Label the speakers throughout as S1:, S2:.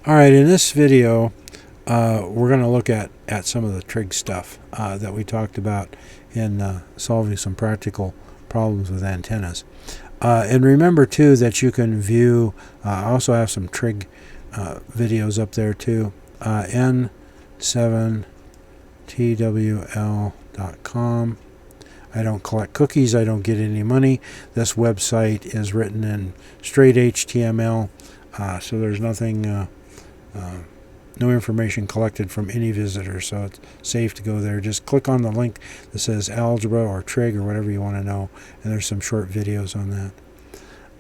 S1: All right, in this video, we're going to look at some of the trig stuff that we talked about in solving some practical problems with antennas. And remember, too, that you can view, I also have some trig videos up there, too, n7twl.com. I don't collect cookies. I don't get any money. This website is written in straight HTML, so there's nothing... no information collected from any visitor, so it's safe to go there. Just click on the link that says algebra or trig or whatever you want to know, and there's some short videos on that.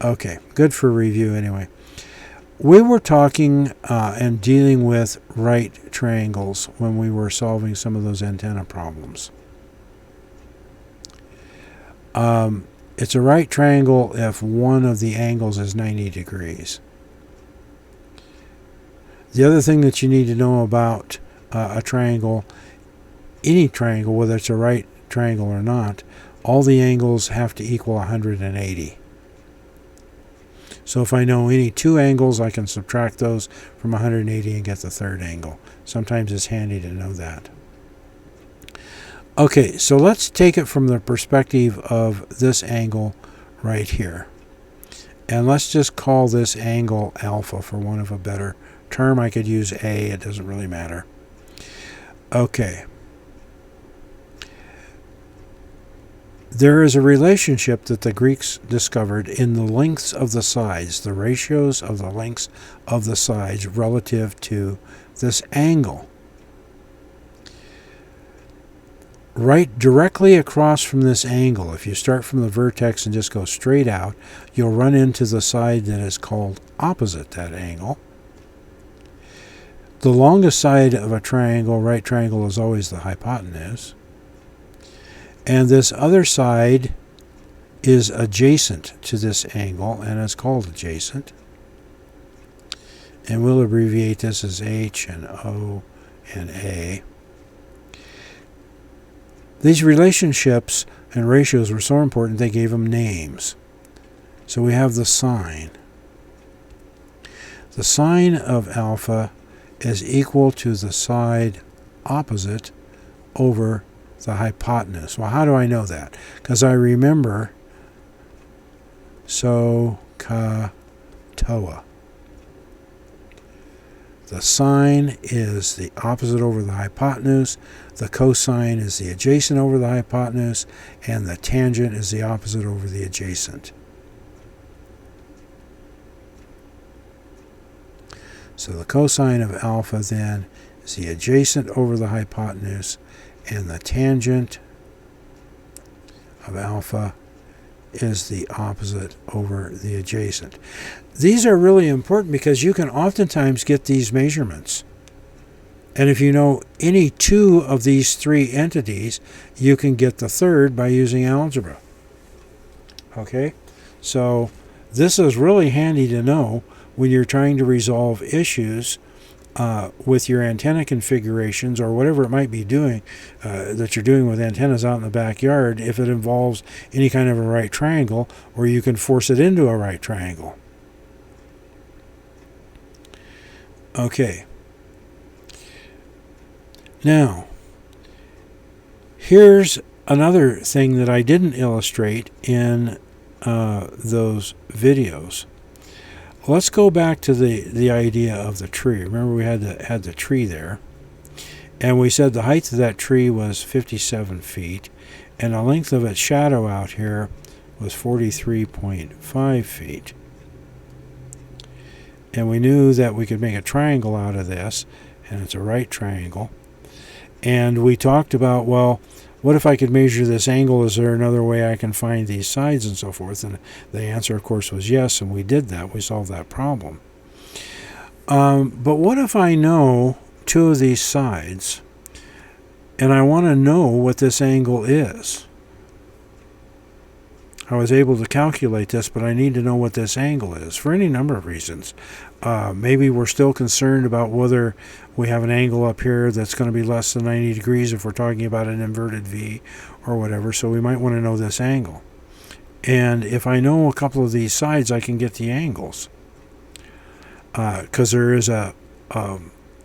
S1: Okay, good for review anyway. We were talking and dealing with right triangles when we were solving some of those antenna problems. It's a right triangle if one of the angles is 90 degrees. The other thing that you need to know about a triangle, any triangle, whether it's a right triangle or not, all the angles have to equal 180. So if I know any two angles, I can subtract those from 180 and get the third angle. Sometimes it's handy to know that. Okay, so let's take it from the perspective of this angle right here. And let's just call this angle alpha for want of a better term. I could use A, it doesn't really matter. Okay. There is a relationship that the Greeks discovered in the lengths of the sides, the ratios of the lengths of the sides relative to this angle. Right directly across from this angle, if you start from the vertex and just go straight out, you'll run into the side that is called opposite that angle. The longest side of a triangle, right triangle, is always the hypotenuse. And this other side is adjacent to this angle, and it's called adjacent. And we'll abbreviate this as H and O and A. These relationships and ratios were so important they gave them names. So we have the sine. The sine of alpha is equal to the side opposite over the hypotenuse. Well, how do I know that? Because I remember SOHCAHTOA. The sine is the opposite over the hypotenuse, the cosine is the adjacent over the hypotenuse, and the tangent is the opposite over the adjacent. So the cosine of alpha then is the adjacent over the hypotenuse, and the tangent of alpha is the opposite over the adjacent. These are really important because you can oftentimes get these measurements. And if you know any two of these three entities, you can get the third by using algebra. Okay? So this is really handy to know when you're trying to resolve issues with your antenna configurations or whatever it might be doing that you're doing with antennas out in the backyard, if it involves any kind of a right triangle, or you can force it into a right triangle. Okay. Now, here's another thing that I didn't illustrate in those videos. Let's go back to the idea of the tree. Remember, we had the tree there, and we said the height of that tree was 57 feet, and the length of its shadow out here was 43.5 feet. And we knew that we could make a triangle out of this, and it's a right triangle. And we talked about, well, what if I could measure this angle? Is there another way I can find these sides and so forth? And the answer, of course, was yes, and we did that. We solved that problem. But what if I know two of these sides, and I want to know what this angle is? I was able to calculate this, but I need to know what this angle is for any number of reasons. Maybe we're still concerned about whether we have an angle up here that's going to be less than 90 degrees if we're talking about an inverted V or whatever, so we might want to know this angle. And if I know a couple of these sides, I can get the angles. Because there is a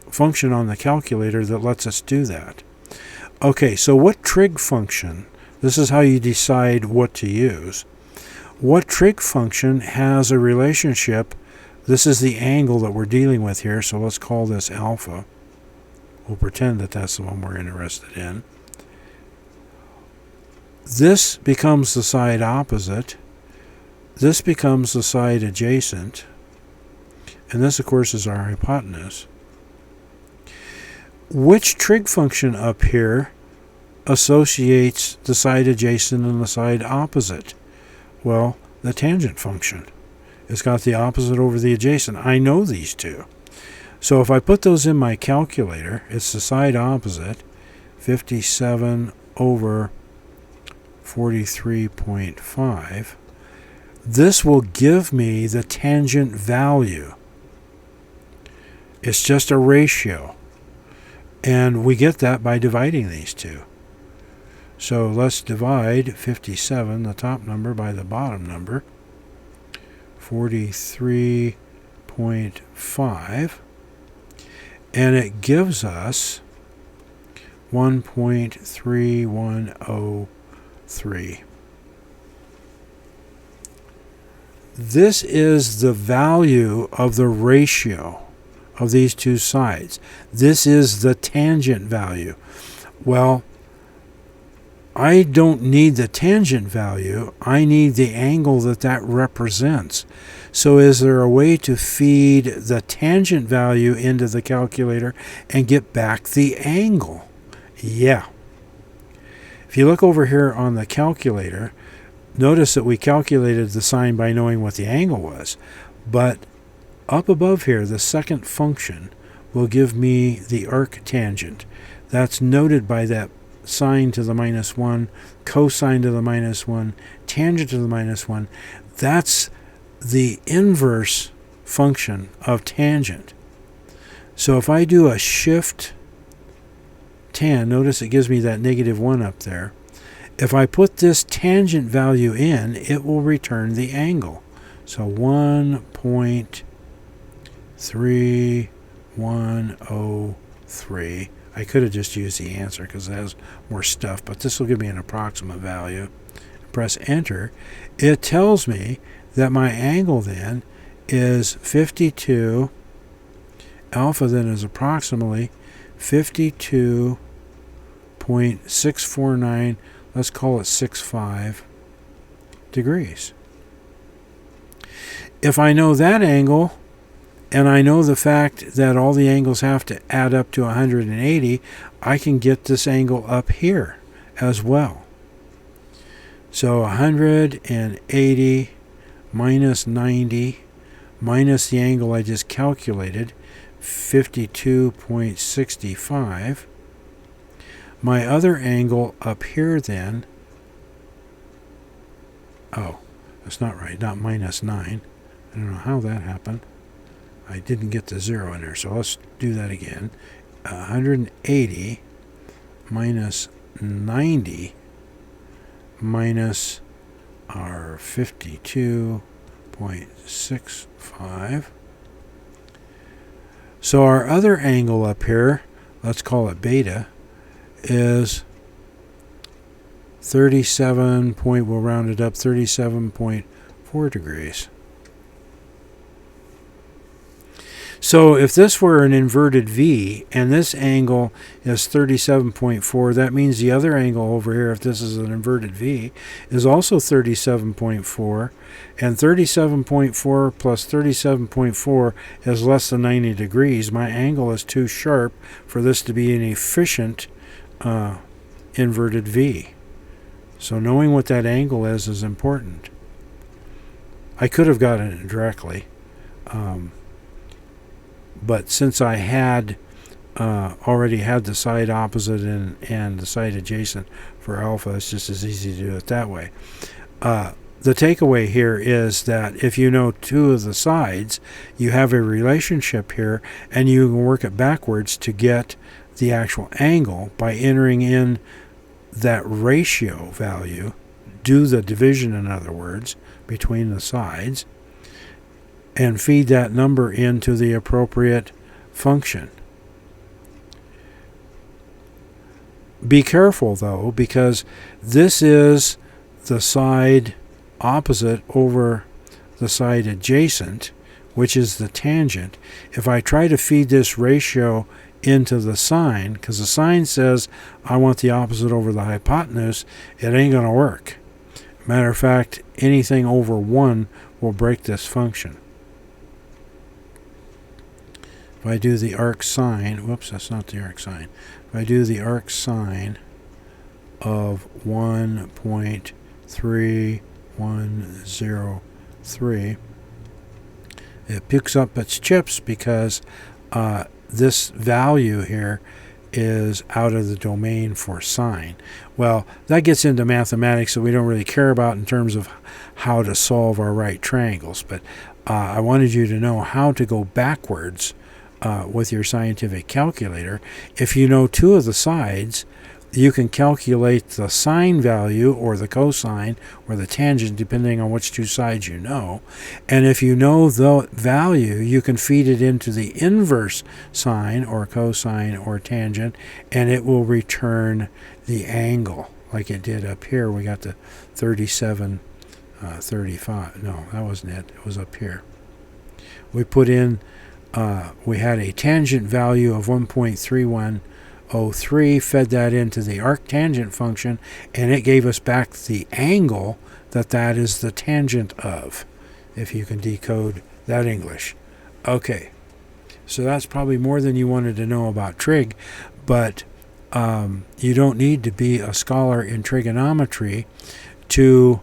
S1: function on the calculator that lets us do that. Okay, so what trig function, this is how you decide what to use. What trig function has a relationship? This is the angle that we're dealing with here, so let's call this alpha. We'll pretend that that's the one we're interested in. This becomes the side opposite. This becomes the side adjacent. And this, of course, is our hypotenuse. Which trig function up here associates the side adjacent and the side opposite? Well, the tangent function. It's got the opposite over the adjacent. I know these two. So if I put those in my calculator, it's the side opposite, 57 over 43.5. This will give me the tangent value. It's just a ratio. And we get that by dividing these two. So let's divide 57, the top number, by the bottom number, 43.5. And it gives us 1.3103. This is the value of the ratio of these two sides. This is the tangent value. Well, I don't need the tangent value. I need the angle that represents. So is there a way to feed the tangent value into the calculator and get back the angle? Yeah. If you look over here on the calculator, notice that we calculated the sine by knowing what the angle was. But up above here, the second function will give me the arctangent. That's noted by that sine to the -1, cosine to the -1, tangent to the -1. That's the inverse function of tangent. So if I do a shift tan, notice it gives me that -1 up there. If I put this tangent value in, it will return the angle. So 1.3103. I could have just used the answer because it has more stuff, but this will give me an approximate value. Press enter. It tells me that my angle then is 52. Alpha then is approximately 52.649, let's call it 65 degrees. If I know that angle, and I know the fact that all the angles have to add up to 180, I can get this angle up here as well. So 180 minus 90 minus the angle I just calculated, 52.65. My other angle up here then, oh, that's not right, not minus 9. I don't know how that happened. I didn't get the 0 in there, so let's do that again. 180 minus 90 minus our 52.65. So our other angle up here, let's call it beta, is 37 point, we'll round it up, 37.4 degrees. So if this were an inverted V and this angle is 37.4, that means the other angle over here, if this is an inverted V, is also 37.4. And 37.4 plus 37.4 is less than 90 degrees. My angle is too sharp for this to be an efficient inverted V. So knowing what that angle is important. I could have gotten it directly. But since I had already had the side opposite and the side adjacent for alpha, it's just as easy to do it that way. The takeaway here is that if you know two of the sides, you have a relationship here, and you can work it backwards to get the actual angle by entering in that ratio value, do the division, in other words, between the sides, and feed that number into the appropriate function. Be careful though, because this is the side opposite over the side adjacent, which is the tangent. If I try to feed this ratio into the sine, because the sine says I want the opposite over the hypotenuse, it ain't going to work. Matter of fact, anything over 1 will break this function. If I do the arc sine, whoops, that's not the arc sine. If I do the arc sine of 1.3103, it picks up its chips because this value here is out of the domain for sine. Well, that gets into mathematics that we don't really care about in terms of how to solve our right triangles, but I wanted you to know how to go backwards with your scientific calculator. If you know 2 of the sides, you can calculate the sine value or the cosine or the tangent, depending on which 2 sides you know. And if you know the value, you can feed it into the inverse sine or cosine or tangent, and it will return the angle like it did up here. We got the 37.35. No, that wasn't it. It was up here. We put in, we had a tangent value of 1.3103, fed that into the arctangent function, and it gave us back the angle that is the tangent of, if you can decode that English. Okay, so that's probably more than you wanted to know about trig, but you don't need to be a scholar in trigonometry to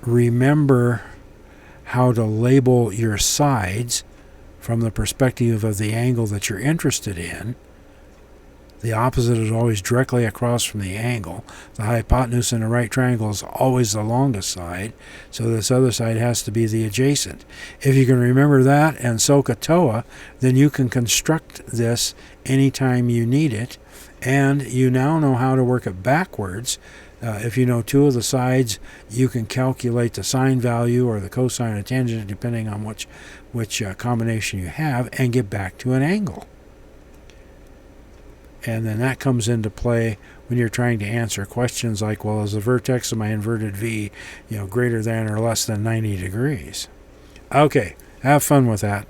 S1: remember how to label your sides from the perspective of the angle that you're interested in. The opposite is always directly across from the angle. The hypotenuse in a right triangle is always the longest side, so this other side has to be the adjacent. If you can remember that and SOHCAHTOA, then you can construct this anytime you need it, and you now know how to work it backwards. If you know 2 of the sides, you can calculate the sine value or the cosine or tangent, depending on which combination you have, and get back to an angle. And then that comes into play when you're trying to answer questions like, well, is the vertex of my inverted V, greater than or less than 90 degrees? Okay, have fun with that.